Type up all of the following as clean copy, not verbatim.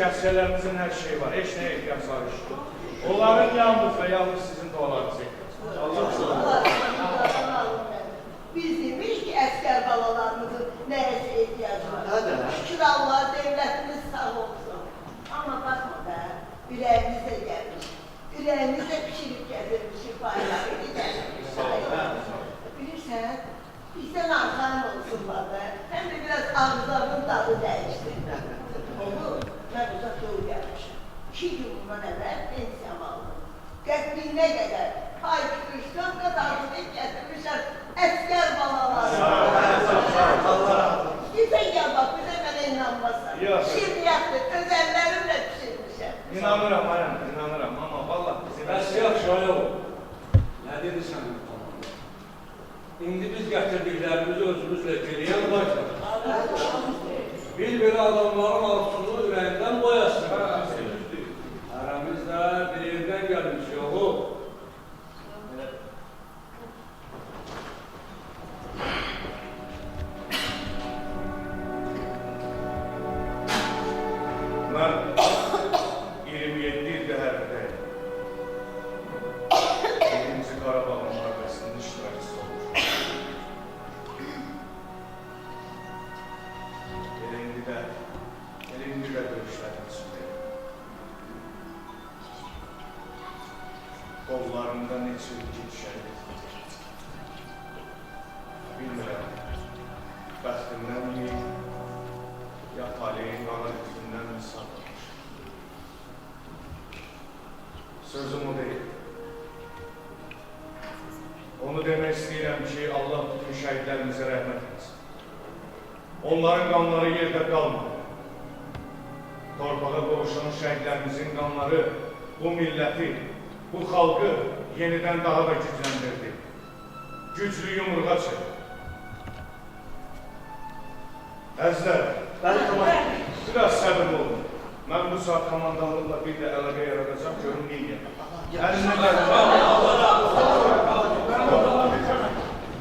Əsgərlərimizin hər şeyi var, heç nəyə ehtiyacları yoxdur. Onların yalnız və yalnız sizin dualarınızı Biz demiş ki, əskər balalarımızın nəyəsə ehtiyacı var. Şükür Allah, devlətimiz sağ olsun. Amma baxma da, ürəyimizə gəlmiş. Ürəyimizə pişirib gətirmişik bayrağı, gəlmiş. Bilirsən, bizdən arxan olsunlar da, həm də biraz ağızlarının dadı dəyişdi. Olur, mən uzaq yol gəlmişim. 2 gün bundan əvvəl pensiyam aldım. Qəddiyinə qədər pay küpüşdən qadarını gətirmişlər əskər balaları. Gizən gəl bax, bizə mənə inanmasan. Şirniyyətdir, öz əllərimlə pişirmişəm. İnanıram, ayam, inanıram. Amma vallahi bizim... Bəs yaxşı, ayol. Nə dedi sənin tamamda? İndi biz gətirdiklərimizi özümüzlə geləyən başlar. Bir-bir adamların arzusunu ürəyindən boyasın. Aramızda bir yerdən gəlmiş yoxu. Mən 27 ildə hərbdəyim. Birinci Qarabağ müharibəsinin iştirakçısı olmuşum. Elə indi də döyüşlərin içindəyim. Qollarımda neçə ilki şəhid. Bilmirəm, bəxtimdənmi, ya taleyin qana lütfündən mi sarılmış. Sözüm o deyil. Onu demək istəyirəm ki, Allah bütün şəhidlərimizə rəhmət etsin. Onların qanları yerdə qalmadı. Torpağa qovuşan şəhidlərimizin qanları bu milləti, bu xalqı yenidən daha da gücləndirdi. Güclü yumruğa çəkdi. Əzizlər, biraz səbirli olun. Mən bu saat komandanlıqla bir də əlaqə yaradacaq, görün neyəm. Əlinə gəlin.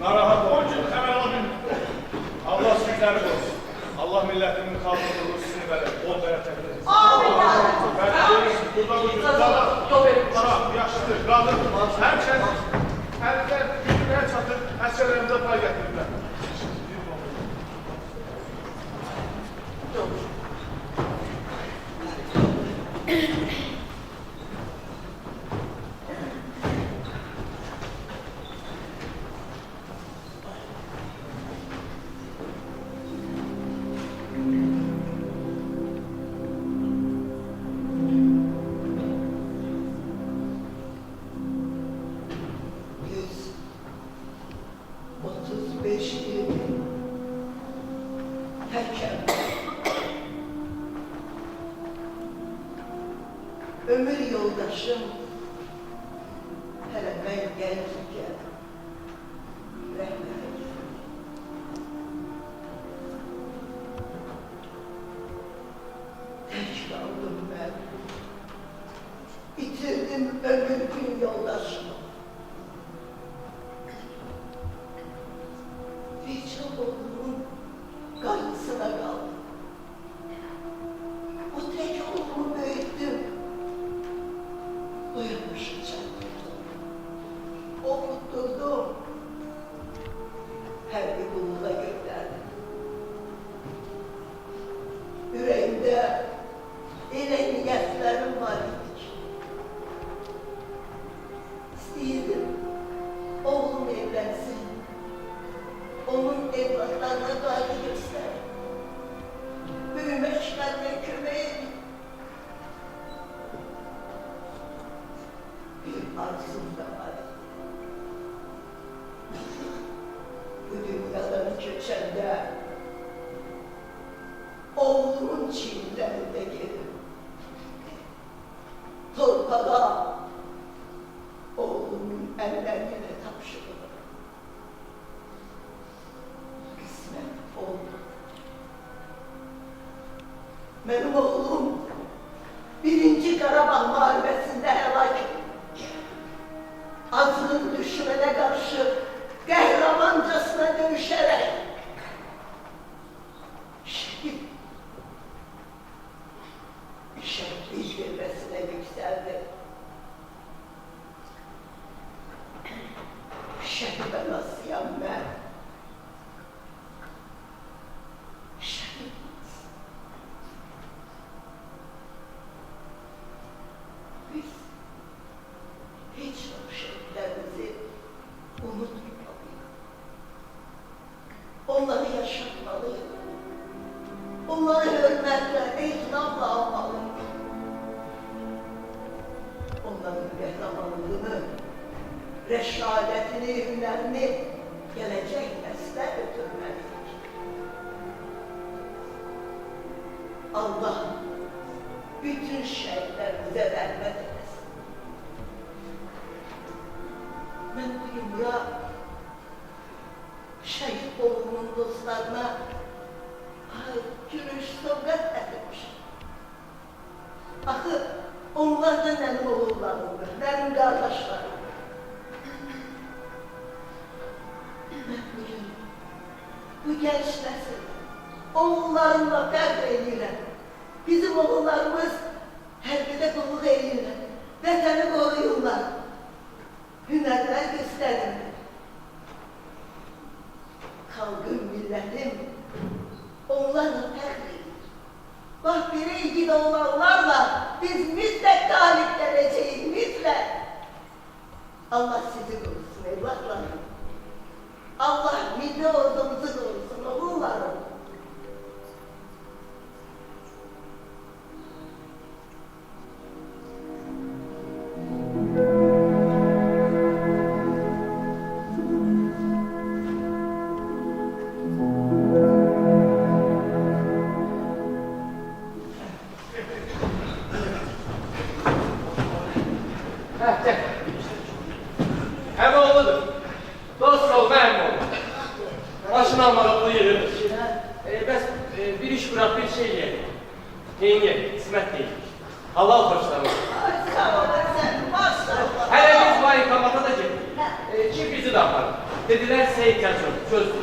Narahat olun, xəbər alın. Allah sizləri qorusun. Allah milletimin xalqını sizin belə bol bərəkətlə etsin. Amin. Burada bu cür taraf, yaxşıdır, qadın, həmçəs, əllər gücünə çatır, əsərlərimizə pay gətirirlər. Ömür yoldaşım, hələ mən gəncikən, rəhmət etsin. Tək qaldım mən, bitirdim ömür gün yoldaşımı. Ricab oğlumun qaygısına qaldım. O tək oğlumu böyüttüm. Uyanmışacağım. Okutdurdum. Her bir buluna gönderdim. Yüreğimde elə niyetlerim var idi ki. İstəyirdim, oğlum evlensin. Onun evlatlarına qayğı göster. Büyüme işlerine kömək edin. Bir arzum da var. bu dünyadan keçəndə oğlumun çiğlərində gedim. Torpada oğlumun əllərinə tapşırılır. Qismət oldu. Mənim oğlum Birinci Qarabağ müharibəsində həlak oldu. Azğın düşmənə qarşı qəhrəmancasına döyüşərək şəhid zirvəsinə yüksəldi. Şəhid anasıyam mən. Şəhid. Biz heç o şəhidlərimizi unutmamalıyıq. Onları yaşatmalıyıq. Onları hörmətlə, ehtiramla almalıyıq. Onların qəhrəmanlığını, rəşadətini, hünərini gələcək nəslə ötürməliyik. Allah bütün şəhidlərimizə rəhmət eləsin. Mən bu yumra şəhid oğlumun dostlarına gülüş, sovqat ədirmişim. Axı, onlar da mənim oğullarımdır, mənim qardaşlarımdır. Mən bugün bu gənc nəsil oğullarımla fərq edirəm. Bizim oğullarımız hərbidə qulluq edirlər, vətəni qoruyurlar, hünərlər göstərirlər. Xalqım, millətim onlarla fərq edir. Bax, belə ilgili olanlarla biz mütləq qalib gələcəyik, mütləq. Allah sizi qorusun, evlatlarım. Allah milli ordumuzu qorusun, oğullarım. Hem oğludur. Dost ol, mənim oğlum. Başını almalıqlı yığırır. Bəs bir iş bırak, bir şey ye. Neyin ye? İsmet değil. Halal hoşlanır. Ay, sağ olasın, maşallah. Hele biz bayıkamata da gittik. Kim bizi de aparır. Dediler Seyit Yazır, çözdük.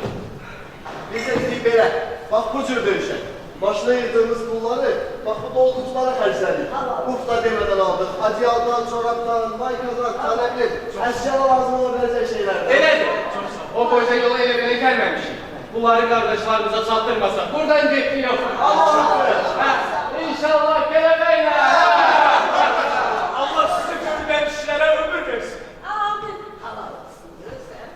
Biz de dedik belə, bax bu cür döyüşək. Başına yırdığımız pulları, bax bu dolduruculara xərclədik. Uf da demeden aldık. Adiyaldan, çoraptan, maykadan, kalemli, əşyalar lazım olabilecek şeylerden. Elədir. O boyda yola elə belə gəlməmişik. Bunları qardaşlarımıza çatdırmasak, buradan getdi yox. İnşallah gələcəklər. Allah sizi görülən işlərə ömür versin. Amin. Halal olsun, görürsən.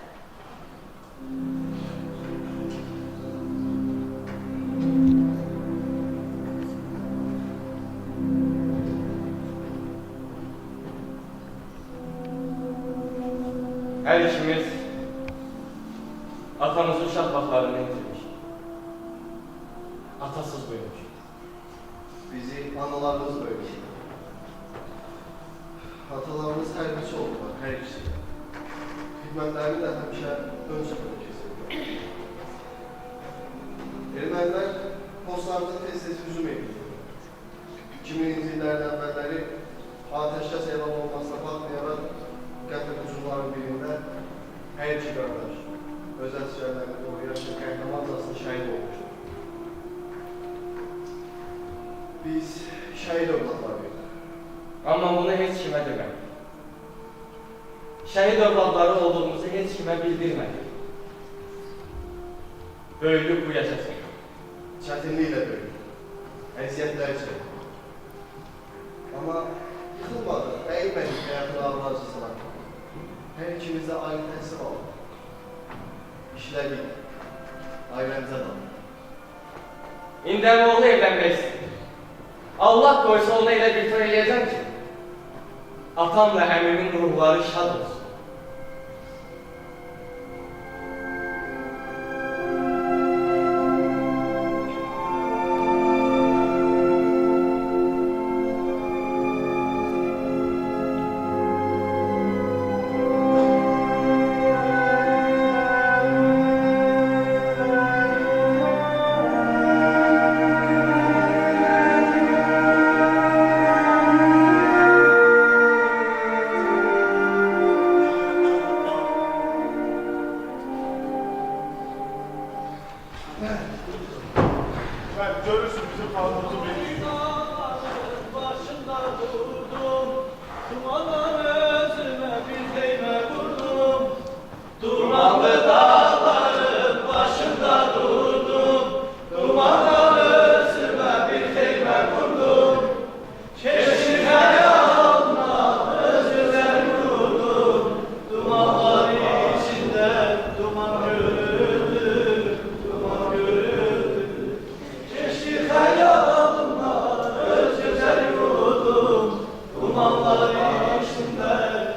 Her işimiz atamızın uşaq vaxtlarını itirmiş. Atasız böyümüş. Bizi analarımız böyle. Atalarımız her birisi oldular, her ikisi. Hizmetlerini de hemşe ön sınıfı kesildi. Ermeniler postlarda tez hücum ediyor. 2000'li yılların evvelleri ateşkes elan olmasına bakmayarak qətl hücumların birində hər iki qardaş özəl şəhərlərində doğru yaşayan qəhrəmancasına şəhid olmuşdur. Biz şəhid övladlarıyıq. Amma bunu heç kimə demədik. Şəhid övladları olduğumuzu heç kimə bildirmədik. Böyüdük bu yaşasın. Çətinliklə böyüdük. Əziyyətlər çəkdik. Amma yıxılmadıq, əyilmədik həyatın ağır acısına. Hər ikimiz də ayrı təhsil aldık. İşlədik, ailəmizə daldık. İndi oğlu evlənmək istəyir. Allah qoysa ona elə bir toy eləyəcəm ki, atamla əmimin ruhları şad olsun. Ben görürsün bizim Faruk'u bekliyor. Dağların başında durdum, dumanlar özüme bir değme vurdum. Dumanlı dağların başında durdum, dumanlar özüme bir değme vurdum. Keşke yoluna özüme vurdum, dumanlar içinde duman görüldü, duman görüldü. Keşke yoluna özüme vurdum, dumanlar içinde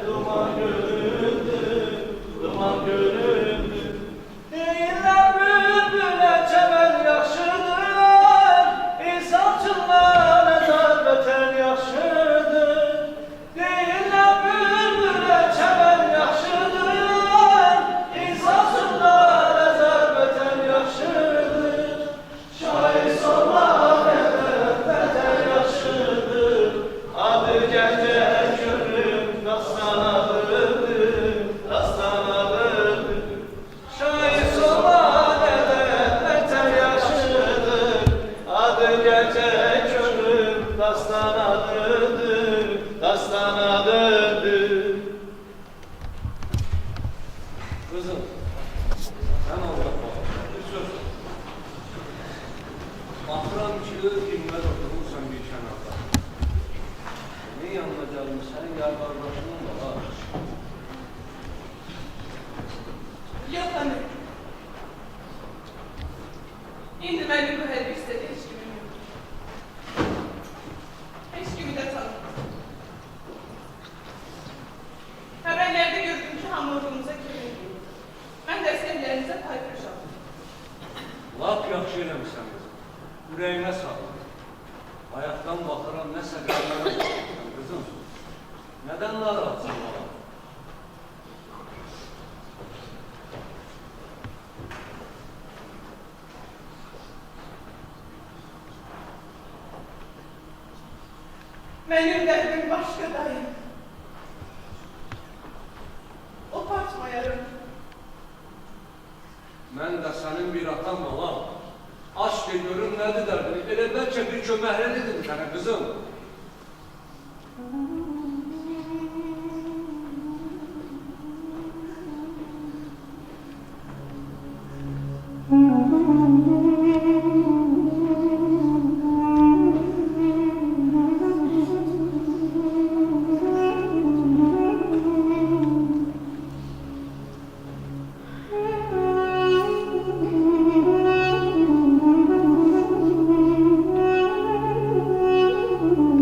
duman görüldü, duman görüldü. Değiller bülbüle çemen yaşlıdır, insancılar ezer beter yaşlıdır. Değiller bülbüle çemen yaşlıdır, insancılar ezer beter yaşlıdır. Şair sorma neden beter yaşlıdır, adı gece körüm dastanalıdır, dastanalıdır. Şair sorma neden beter yaşlıdır, adı gece körüm dastanalıdır, dastanalıdır. Kızım, sen Allah bak, bir söz. Bakıram ki dinmez oturursan bir kenarda. Ne yanına gelmişsen ya kardeşinin var ha. Yok hanım. İndi benim bu her bir istediği hiç kimim yok. Hiç kimi de tanımam. Haberlerde gördüm ki hamurumuza kimin gibi. Ben de evlerinize paylaşacağım. Lap yaxşı eləmişsən qızım. Ürəyinə sağlıq. Ayaqdan baxıram, nəsə qəlbənə baxırsan qızım. Nədən narahatsan bana? Benim derdim başka dayım. O parçmayarım. Mən də sənin bir atan balam. Aç de görüm nədir dərdin? Elə bəlkə bir köməklə dedim sənə qızım. Thank you.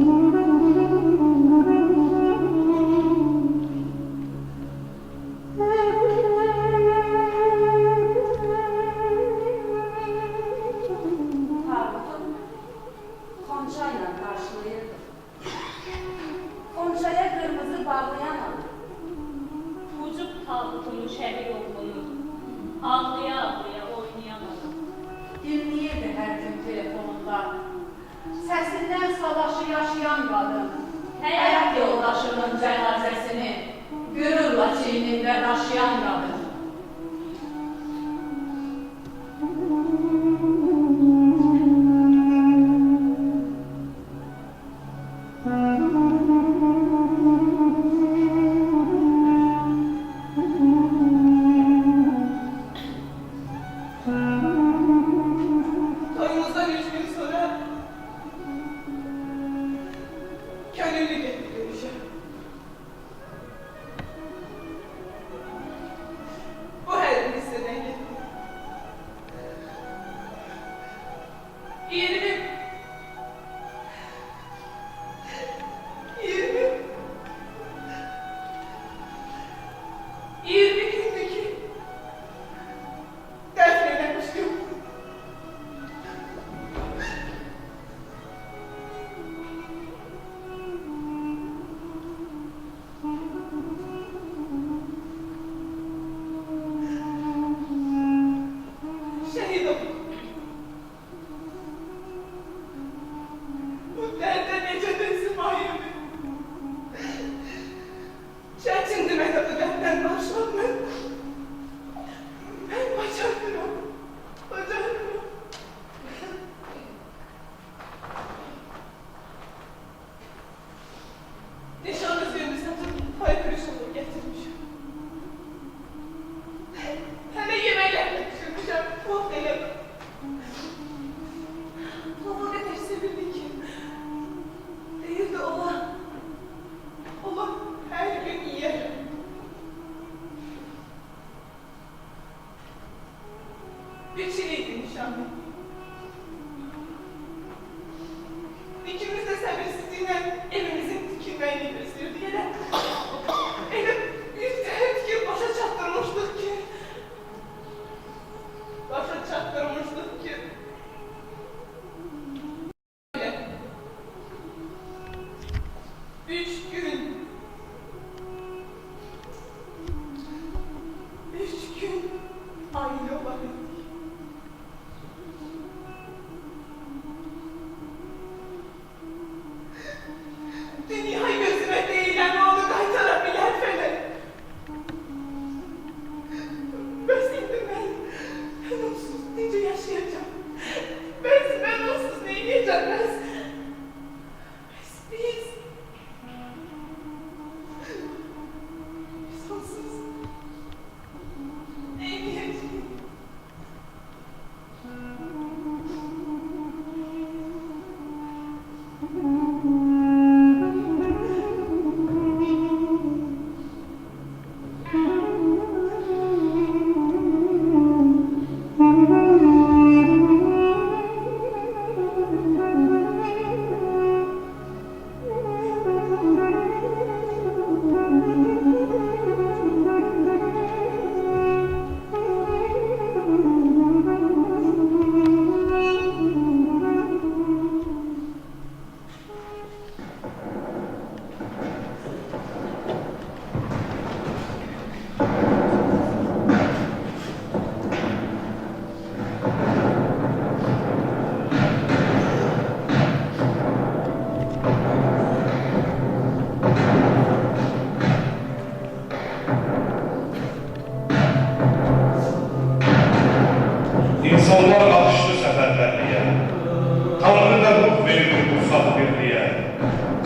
3 yıl idi nişanlı. İkimiz de sabırsızlığıyla evimizin dikilmeyini gözlüyordu yine. Elim yüzde ki başa çattırmıştık ki. Başa çattırmıştık ki. Öyle. 3 gün. 3 gün ayrı olabildik. Dünyayı gözüme değilen ne olur kaytarabilen felek. Şimdi ben onsuz nece yaşayacağım? Ben onsuz ne yiyeceğim biz onsuz ne yiyeceğiz? İnsanlar alıştı səfərbərliyə, Tanrı da ruh verdi ruhsal birliyə.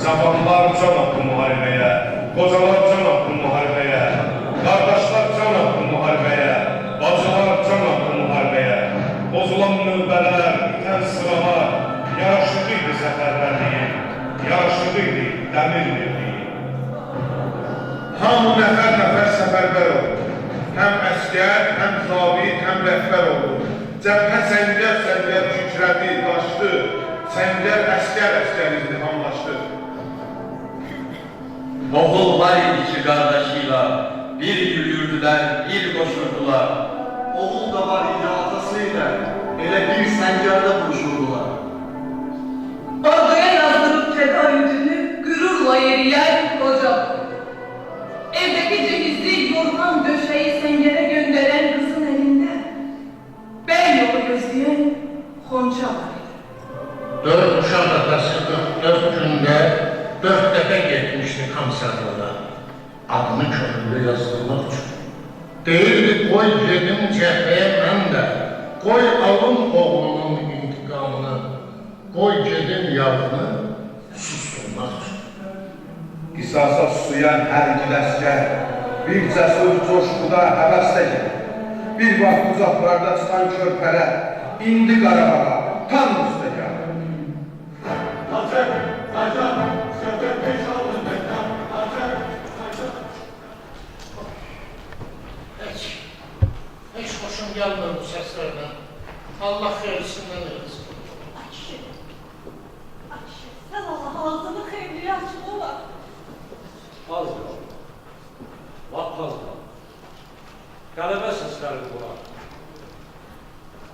Cavanlar can attı müharibəyə, qocalar can attı müharibəyə, qardaşlar can attı müharibəyə, bacılar can attı müharibəyə. Bozulan növbələr, bitən sıralar, yaraşıqlı idi səfərbərliyi, yaraşıqlı idi dəmir birliyi. Hamı nəfər-nəfər səfərbər oldu. Həm əskər, həm zabit, həm rəhbər oldu. Cəbhə səngər kükrədi, qaçdı. Səngər əskər izdihamlaşdı. Oğul var idi ki qardaşıyla, bir gülürdülər, bir qoşurdular. Oğul da var idi atasıyla, elə bir səngərdə buluşurdular. Orduya yazdırıp tedarütünü gururla yeriyen hocam. Evdeki cevizli yorgan döşeği sengere gönderen kızın elinde ben yolu gözleyen Xonça var idi. 4 uşaq atası 44 gündə 4 dəfə getmişdi komisarlığa. Adını könüllü yazdırmaq üçün. Deyirdi, qoy gedim cəhbəyə mən də, qoy alım oğlunun intiqamını, qoy gedim yağını susturmaq üçün. Qisasa susayan hər iki əskər, bir cəsur coşquda həvəslə gedir. Bir vaxt uzaqlarda çıxan körpələr, indi Qarabağa, tam üstə gəlir. Heç xoşum gəlmir bu səslərdən. Allah xeyrisindən eləsin. Ayşe, sen Allah ağzını xeyirliye açma olar. Az qaldı. Lap az qaldı. Qələbə səsləri qulaq.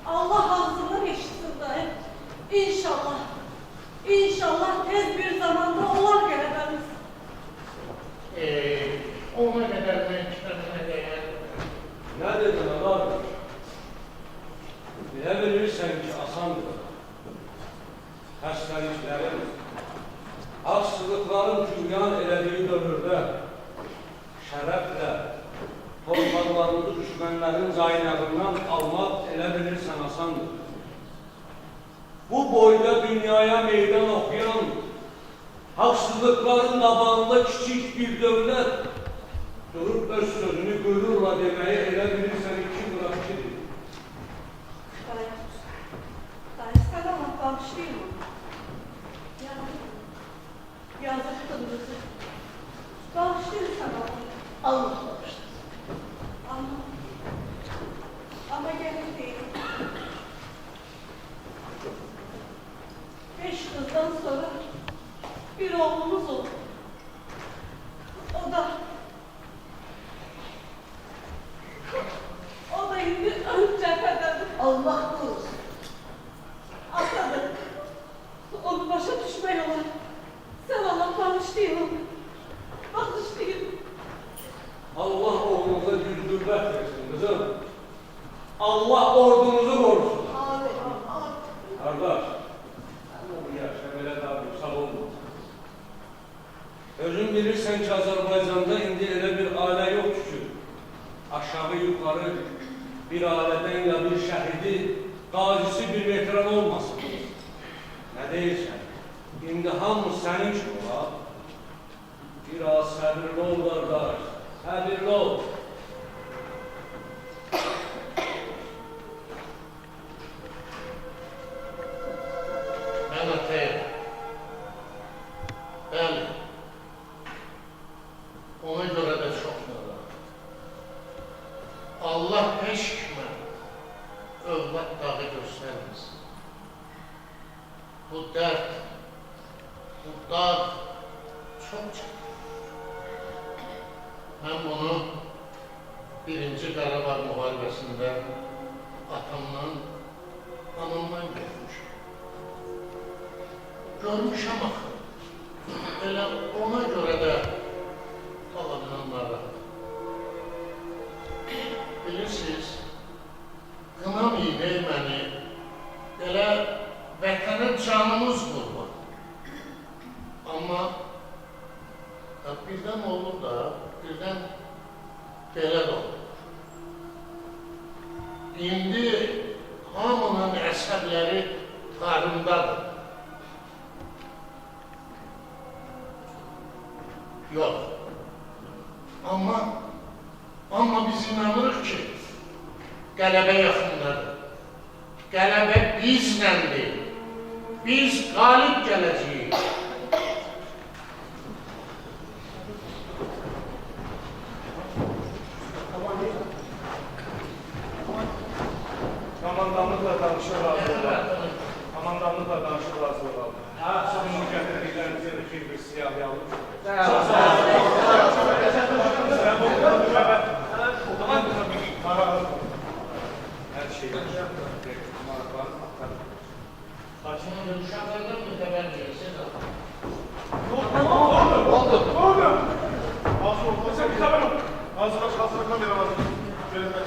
Allah ağzından eşitsin dayı. İnşallah tez bir zamanda olar qələbəmiz. Ona qədər mən kitabına dəyər. Nə dedin, abi? Bilə bilirsən ki, asandır. Xəstəliklərin, haksızlıkların cüryan elədiyi dövrdə şərəflə torpaqlarımızı düşmənlərin caynağından almaq elə bilirsən asandır. Bu boyda dünyaya meydan oxuyan, haksızlıkların qabağında kiçik bir dövlət durup öz sözünü gururla deməyi elə bilirsən iki bırakçıdır. Dayı sen Allah bağışlayın mı? Yazık kızımızı. Bağışlayın sen Allah. Allah bağışlasın. Ama gerek değil. oğlumuz oldu. O da indi ön cephededir. Allah korusun. Atadır. Onu başa düşmək olar. Sen Allah bağışlayın onu. Bağışlayın. Allah oğlunuza güldürmez versin kızım. Allah ordunuzu korusun. Amin. Amin. Kardeş, bu yaşa belə daha bir sağ olma. Özün bilirsen ki Azerbaycan'da indi elə bir aile yok ki, aşağı yukarı bir aileden ya bir şəhidi, qazisi bir veteran olmasın. Ne deyirsən? İndi hamı senin için ola. Biraz səbirli ol kardeş, səbirli ol. Ben atayım. Bəli. Ona göre de çok narahat. Allah heç kimə övlad dağı göstərməsin. Bu dərd, bu dağ çok çətin. Ben bunu birinci Qarabağ müharibəsində atamdan, anamdan görmüşüm. Görmüşəm axı. Elə ona göre de Allah'ın narahat. Bilirsiniz, qınam iynək məni elə vətənə canımız qurban. Amma birdən olur da, birdən belə də olur. İndi hamının əsəbləri qarındadır. Yox. Amma biz inanırıq ki, qələbə yaxındadır. Qələbə bizləndir. Biz qalib gələcəyik. Komandanlıkla danışır razı olalım. Komandanlıkla danışır razı olalım. Şimdi gətirdiklərimizi bir siyah yalım. Her şeyi Saçını uşaqlardan mütəbərdir, siz atın. Oldu. Sen bir haber ol. Hazırla kamera var. Yönetmen.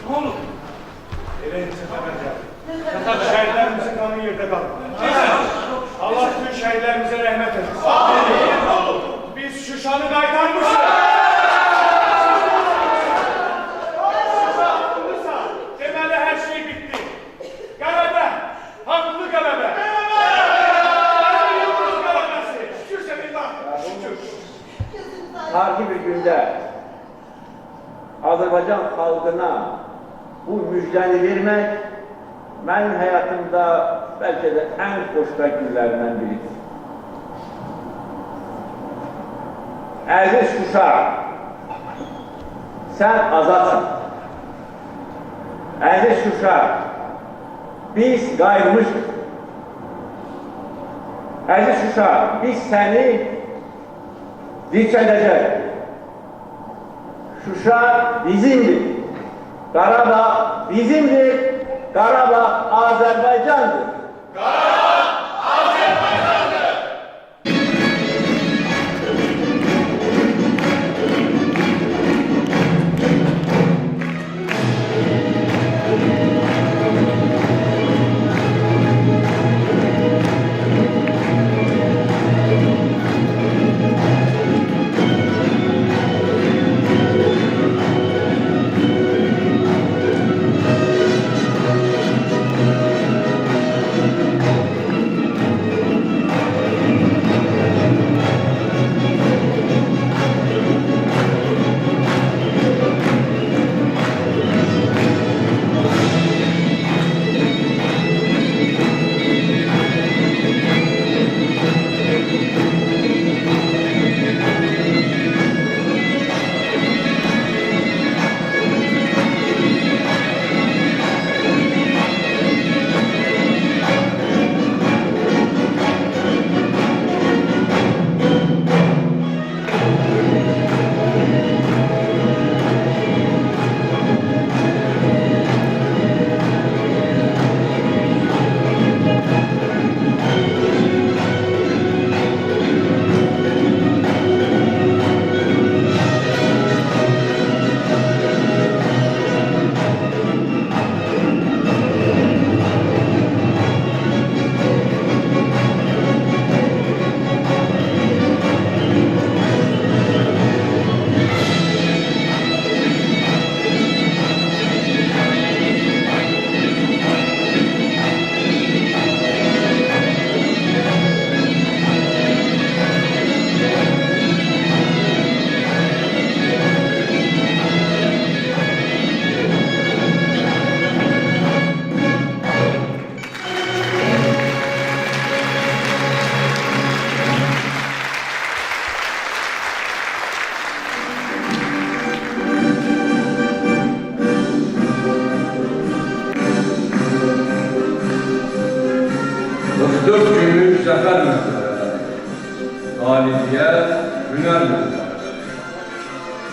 Ne oldu? Elinize haber geldi. Şehitlerimizin kanı yerde kaldı. Allah tüm şehitlerimize rahmet eylesin. Biz Şuşan'ı kaytarmışız. Demeli her şey bitti. Galebe, haklı galebe. Yıldız galebesi. Şükür seninle. Şükür. Tarihi bir günde Azerbaycan halkına bu müjdəni vermək mənim həyatımda bəlkə də ən xoşbəxt günlərindən biridir. Əziz Şuşa, sən azadsan. Əziz Şuşa, biz qayırmışıq. Əziz Şuşa, biz səni dirçələcək. Şuşa bizimdir. Qarabağ bizimdir. Qarabağ Azərbaycandır. Qarabağ Azerbaycan'dır.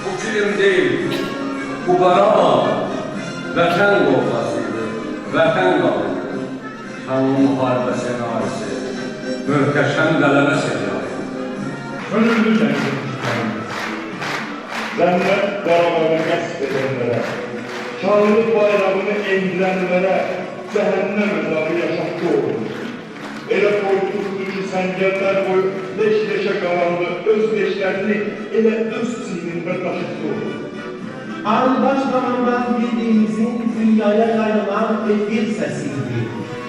Bu film değil, bu Qarabağ vətən qovlasıydı, vətən qalıydı. Şanlı müharibə senarisi, möhtəşəm qələbə senarisi. Ölümlü cəngin Zənnət Qarabağı qəsb edənlərə, şanlı bayrağını endirənlərə cəhənnəm əzabı yaşatdı olur. Elə boyutluqdur ki, səngərlər boyu leş-leşə qalandı, öz leşlərini elə öz çiynində daşıtdı olur. Başqamandan bildiyimizin dünyaya yayılan bir səsiydi.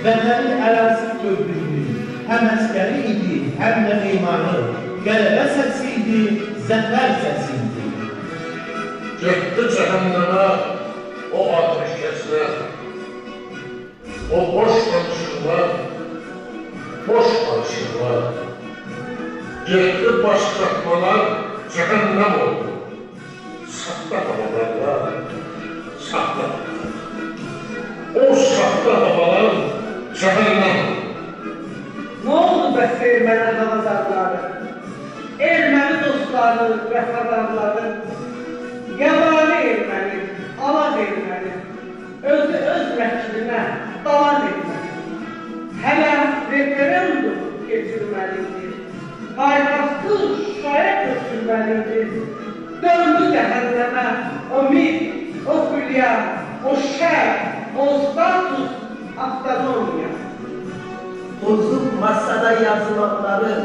Vətəni ərazi gördüyünü, həm əskəri idi, həm də imanı. Qələbə səsiydi, zəfər səsiydi. Getdi cəhənnəmə o ateşkəslər, o boş danışıqlar, boş danışıqlar. Getdi baş qatmalar, cəhənnəm oldu. Saxta havalarla, saxta. O saxta havalar cəhənnəm. Nə oldu bəs erməni havazarları? Erməni dostları, vəfadarları, yabani erməni, alaz erməni, özü öz vəklinə dalaz erməni. Hələ referendum keçirməliydi, paytaxtı Şuşaya götürməliydi. Döndü cəhənnəmə o mit, o hülya, o şər, o status, avtonomiya. Bozuk masada yazılanları,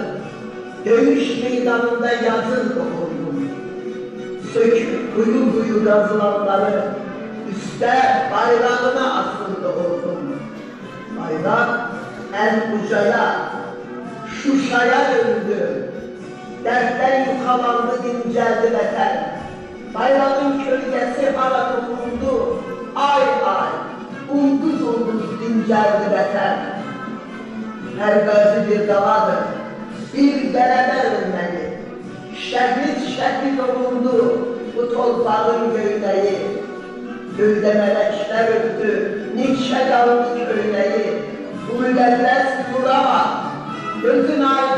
dövüş meydanında yazın okurdum. Söküp kuyu yazılanları, üstte bayrağına asıldı oldum. Bayrak en ucaya, Şuşaya döndü. Dertten yukalandı dinceldi vətən. Bayrağın kölgesi ara dokundu, ay ay, ulduz dinceldi vətən. Her gözü bir daladır, bir qələbə ölməli. Şəhid olundu bu torpağın göynəyi. Göydə mələklər öpdü, nikşə qaldı köynəyi. Bu müqəddəs qurama, gözün aydın